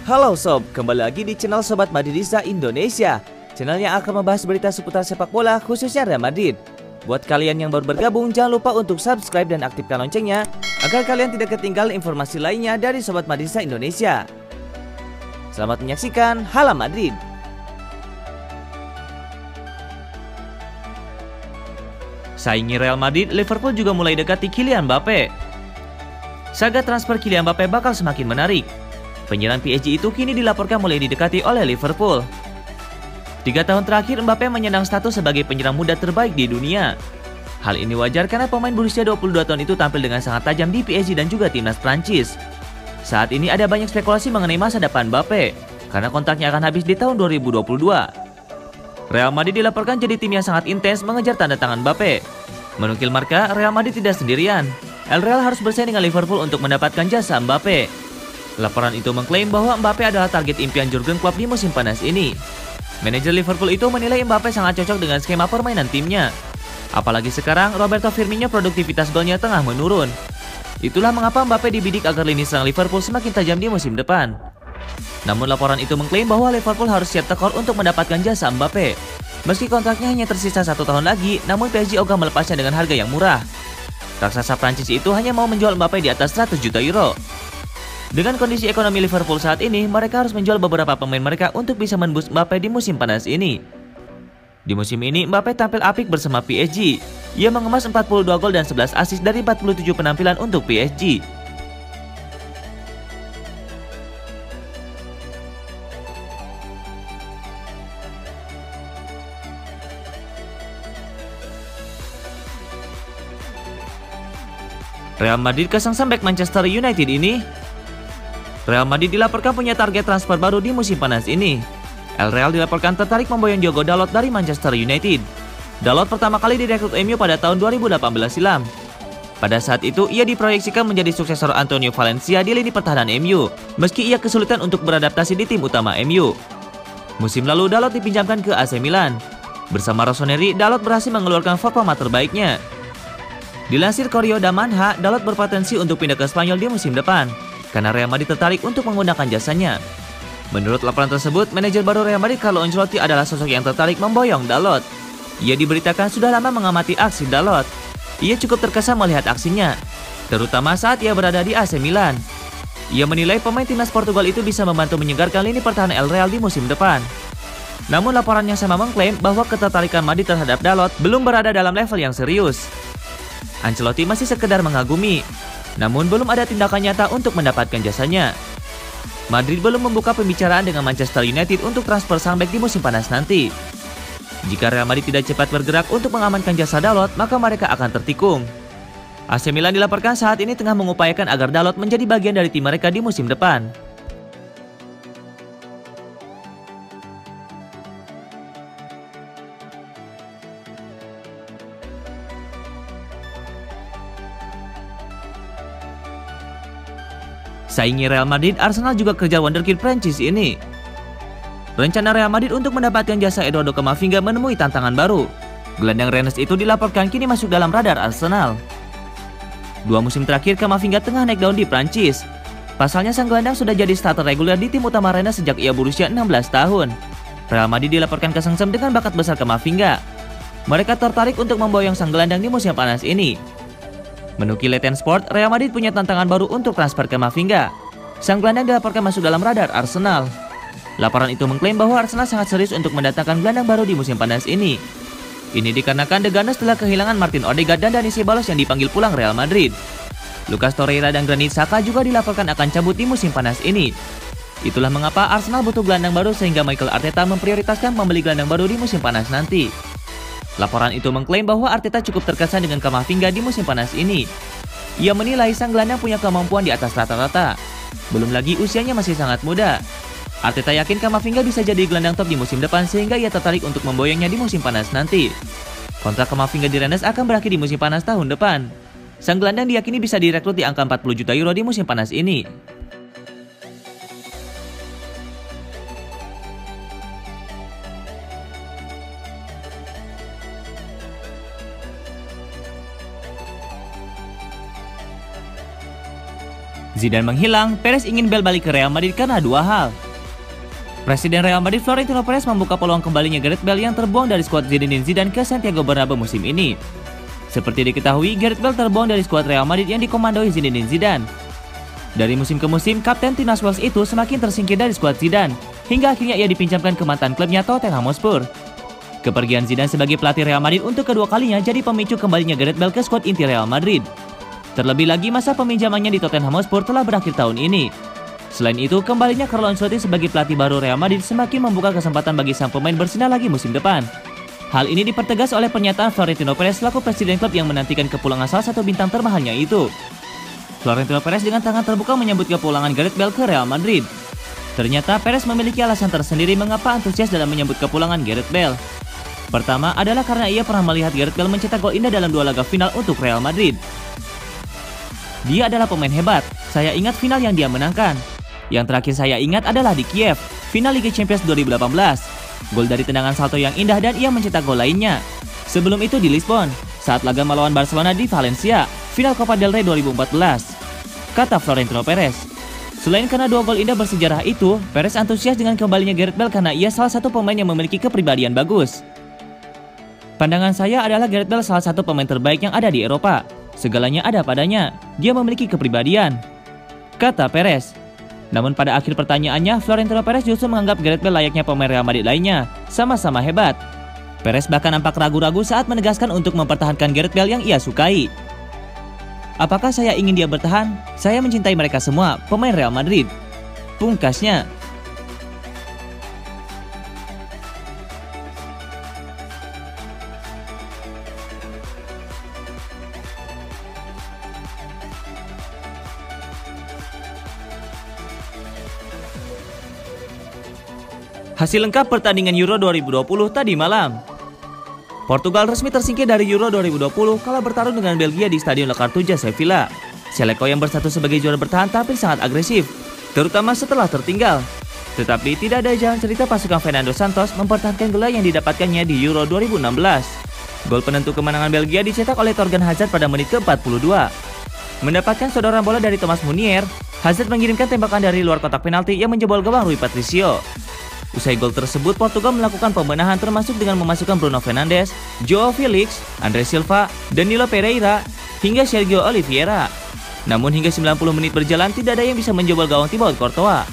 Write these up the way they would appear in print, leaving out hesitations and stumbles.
Halo sob, kembali lagi di channel Sobat Madridista Indonesia. Channel yang akan membahas berita seputar sepak bola khususnya Real Madrid. Buat kalian yang baru bergabung, jangan lupa untuk subscribe dan aktifkan loncengnya agar kalian tidak ketinggalan informasi lainnya dari Sobat Madridista Indonesia. Selamat menyaksikan Hala Madrid. Saingi Real Madrid, Liverpool juga mulai dekati Kylian Mbappe. Saga transfer Kylian Mbappe bakal semakin menarik. Penyerang PSG itu kini dilaporkan mulai didekati oleh Liverpool. 3 tahun terakhir Mbappe menyandang status sebagai penyerang muda terbaik di dunia. Hal ini wajar karena pemain berusia 22 tahun itu tampil dengan sangat tajam di PSG dan juga timnas Prancis. Saat ini ada banyak spekulasi mengenai masa depan Mbappe karena kontraknya akan habis di tahun 2022. Real Madrid dilaporkan jadi tim yang sangat intens mengejar tanda tangan Mbappe. Menukil Marca, Real Madrid tidak sendirian. El Real harus bersaing dengan Liverpool untuk mendapatkan jasa Mbappe. Laporan itu mengklaim bahwa Mbappe adalah target impian Jurgen Klopp di musim panas ini. Manajer Liverpool itu menilai Mbappe sangat cocok dengan skema permainan timnya. Apalagi sekarang Roberto Firmino produktivitas golnya tengah menurun. Itulah mengapa Mbappe dibidik agar lini serang Liverpool semakin tajam di musim depan. Namun laporan itu mengklaim bahwa Liverpool harus siap tekor untuk mendapatkan jasa Mbappe. Meski kontraknya hanya tersisa 1 tahun lagi, namun PSG ogah melepasnya dengan harga yang murah. Raksasa Prancis itu hanya mau menjual Mbappe di atas 100 juta euro. Dengan kondisi ekonomi Liverpool saat ini, mereka harus menjual beberapa pemain mereka untuk bisa menembus Mbappe di musim panas ini. Di musim ini, Mbappe tampil apik bersama PSG. Ia mengemas 42 gol dan 11 assist dari 47 penampilan untuk PSG. Real Madrid kesengsem bek Manchester United ini. Real Madrid dilaporkan punya target transfer baru di musim panas ini. El Real dilaporkan tertarik memboyong Diogo Dalot dari Manchester United. Dalot pertama kali direkrut MU pada tahun 2018 silam. Pada saat itu, ia diproyeksikan menjadi suksesor Antonio Valencia di lini pertahanan MU, meski ia kesulitan untuk beradaptasi di tim utama MU. Musim lalu, Dalot dipinjamkan ke AC Milan. Bersama Rossoneri, Dalot berhasil mengeluarkan performa terbaiknya. Dilansir Correo da Mancha, Dalot berpotensi untuk pindah ke Spanyol di musim depan, karena Real Madrid tertarik untuk menggunakan jasanya. Menurut laporan tersebut, manajer baru Real Madrid Carlo Ancelotti adalah sosok yang tertarik memboyong Dalot. Ia diberitakan sudah lama mengamati aksi Dalot. Ia cukup terkesan melihat aksinya, terutama saat ia berada di AC Milan. Ia menilai pemain timnas Portugal itu bisa membantu menyegarkan lini pertahanan El Real di musim depan. Namun laporan yang sama mengklaim bahwa ketertarikan Madrid terhadap Dalot belum berada dalam level yang serius. Ancelotti masih sekedar mengagumi, namun belum ada tindakan nyata untuk mendapatkan jasanya. Madrid belum membuka pembicaraan dengan Manchester United untuk transfer sang bek di musim panas nanti. Jika Real Madrid tidak cepat bergerak untuk mengamankan jasa Dalot, maka mereka akan tertikung. AC Milan dilaporkan saat ini tengah mengupayakan agar Dalot menjadi bagian dari tim mereka di musim depan. Saingi Real Madrid, Arsenal juga kejar wonderkid Prancis ini. Rencana Real Madrid untuk mendapatkan jasa Eduardo Camavinga menemui tantangan baru. Gelandang Rennes itu dilaporkan kini masuk dalam radar Arsenal. 2 musim terakhir Camavinga tengah naik daun di Prancis. Pasalnya sang gelandang sudah jadi starter reguler di tim utama Rennes sejak ia berusia 16 tahun. Real Madrid dilaporkan kesengsem dengan bakat besar Camavinga. Mereka tertarik untuk memboyong sang gelandang di musim panas ini. Menukil Leten Sport, Real Madrid punya tantangan baru untuk transfer Camavinga. Sang gelandang dilaporkan masuk dalam radar Arsenal. Laporan itu mengklaim bahwa Arsenal sangat serius untuk mendatangkan gelandang baru di musim panas ini. Ini dikarenakan The Gunners telah kehilangan Martin Odegaard dan Dani Ceballos yang dipanggil pulang Real Madrid. Lucas Torreira dan Granit Xhaka juga dilaporkan akan cabut di musim panas ini. Itulah mengapa Arsenal butuh gelandang baru sehingga Mikel Arteta memprioritaskan membeli gelandang baru di musim panas nanti. Laporan itu mengklaim bahwa Arteta cukup terkesan dengan Camavinga di musim panas ini. Ia menilai sang gelandang punya kemampuan di atas rata-rata. Belum lagi usianya masih sangat muda. Arteta yakin Camavinga bisa jadi gelandang top di musim depan sehingga ia tertarik untuk memboyongnya di musim panas nanti. Kontrak Camavinga di Rennes akan berakhir di musim panas tahun depan. Sang gelandang diyakini bisa direkrut di angka 40 juta euro di musim panas ini. Zidane menghilang, Perez ingin Bale balik ke Real Madrid karena dua hal. Presiden Real Madrid Florentino Perez membuka peluang kembalinya Gareth Bale yang terbuang dari skuad Zinedine Zidane ke Santiago Bernabeu musim ini. Seperti diketahui, Gareth Bale terbuang dari skuad Real Madrid yang dikomandoi Zinedine Zidane. Dari musim ke musim, kapten timnas Wales itu semakin tersingkir dari skuad Zidane, hingga akhirnya ia dipinjamkan ke mantan klubnya Tottenham Hotspur. Kepergian Zidane sebagai pelatih Real Madrid untuk kedua kalinya jadi pemicu kembalinya Gareth Bale ke skuad inti Real Madrid. Terlebih lagi masa peminjamannya di Tottenham Hotspur telah berakhir tahun ini. Selain itu, kembalinya Carlo Ancelotti sebagai pelatih baru Real Madrid semakin membuka kesempatan bagi sang pemain bersinar lagi musim depan. Hal ini dipertegas oleh pernyataan Florentino Perez selaku presiden klub yang menantikan kepulangan salah satu bintang termahalnya itu. Florentino Perez dengan tangan terbuka menyambut kepulangan Gareth Bale ke Real Madrid. Ternyata Perez memiliki alasan tersendiri mengapa antusias dalam menyambut kepulangan Gareth Bale. Pertama adalah karena ia pernah melihat Gareth Bale mencetak gol indah dalam dua laga final untuk Real Madrid. Dia adalah pemain hebat, saya ingat final yang dia menangkan. Yang terakhir saya ingat adalah di Kiev, final Liga Champions 2018. Gol dari tendangan salto yang indah dan ia mencetak gol lainnya. Sebelum itu di Lisbon, saat laga melawan Barcelona di Valencia, final Copa del Rey 2014. Kata Florentino Perez. Selain karena dua gol indah bersejarah itu, Perez antusias dengan kembalinya Gareth Bale karena ia salah satu pemain yang memiliki kepribadian bagus. Pandangan saya adalah Gareth Bale salah satu pemain terbaik yang ada di Eropa. Segalanya ada padanya, dia memiliki kepribadian, kata Perez. Namun pada akhir pertanyaannya, Florentino Perez justru menganggap Gareth Bale layaknya pemain Real Madrid lainnya, sama-sama hebat. Perez bahkan nampak ragu-ragu saat menegaskan untuk mempertahankan Gareth Bale yang ia sukai. Apakah saya ingin dia bertahan? Saya mencintai mereka semua, pemain Real Madrid, pungkasnya. Hasil lengkap pertandingan Euro 2020 tadi malam. Portugal resmi tersingkir dari Euro 2020 kala bertarung dengan Belgia di Stadion La Cartuja, Sevilla. Seleko yang bersatu sebagai juara bertahan tampil sangat agresif, terutama setelah tertinggal. Tetapi tidak ada jalan cerita pasukan Fernando Santos mempertahankan gelar yang didapatkannya di Euro 2016. Gol penentu kemenangan Belgia dicetak oleh Thorgan Hazard pada menit ke-42. Mendapatkan sodoran bola dari Thomas Meunier, Hazard mengirimkan tembakan dari luar kotak penalti yang menjebol gawang Rui Patricio. Usai gol tersebut, Portugal melakukan pembenahan termasuk dengan memasukkan Bruno Fernandes, Joao Felix, Andre Silva, Danilo Pereira, hingga Sergio Oliveira. Namun hingga 90 menit berjalan tidak ada yang bisa menjebol gawang Thibaut Courtois.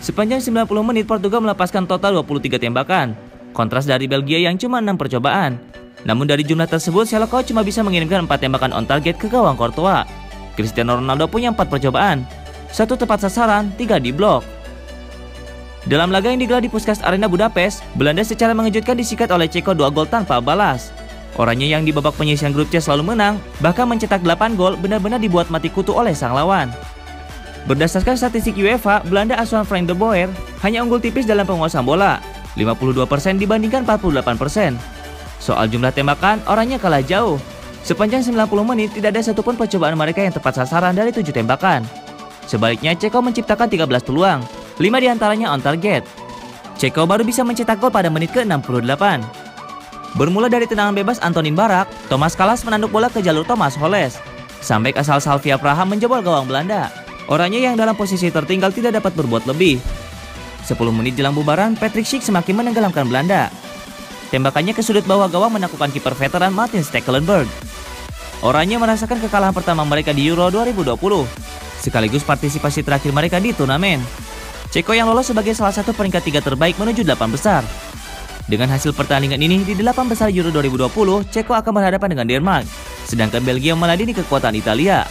Sepanjang 90 menit Portugal melepaskan total 23 tembakan, kontras dari Belgia yang cuma 6 percobaan. Namun dari jumlah tersebut, Seleko cuma bisa mengirimkan 4 tembakan on target ke gawang Courtois. Cristiano Ronaldo punya 4 percobaan, 1 tepat sasaran, 3 di blok. Dalam laga yang digelar di Puskás Arena Budapest, Belanda secara mengejutkan disikat oleh Ceko 2 gol tanpa balas. Orangnya yang di babak penyisihan grup C selalu menang, bahkan mencetak 8 gol benar-benar dibuat mati kutu oleh sang lawan. Berdasarkan statistik UEFA, Belanda asuhan Frank de Boer hanya unggul tipis dalam penguasaan bola, 52% dibandingkan 48%. Soal jumlah tembakan, orangnya kalah jauh. Sepanjang 90 menit tidak ada satupun percobaan mereka yang tepat sasaran dari 7 tembakan. Sebaliknya, Ceko menciptakan 13 peluang, 5 diantaranya on target. Ceko baru bisa mencetak gol pada menit ke-68. Bermula dari tendangan bebas Antonin Barak, Thomas Kalas menanduk bola ke jalur Thomas Holles. Sampai asal Slavia Praha menjebol gawang Belanda. Orangnya yang dalam posisi tertinggal tidak dapat berbuat lebih. 10 menit jelang bubaran, Patrick Schick semakin menenggelamkan Belanda. Tembakannya ke sudut bawah gawang menaklukkan kiper veteran Martin Stekelenburg. Orangnya merasakan kekalahan pertama mereka di Euro 2020, sekaligus partisipasi terakhir mereka di turnamen. Ceko yang lolos sebagai salah satu peringkat 3 terbaik menuju 8 besar. Dengan hasil pertandingan ini, di 8 besar Euro 2020, Ceko akan berhadapan dengan Denmark, sedangkan Belgia meladeni kekuatan Italia.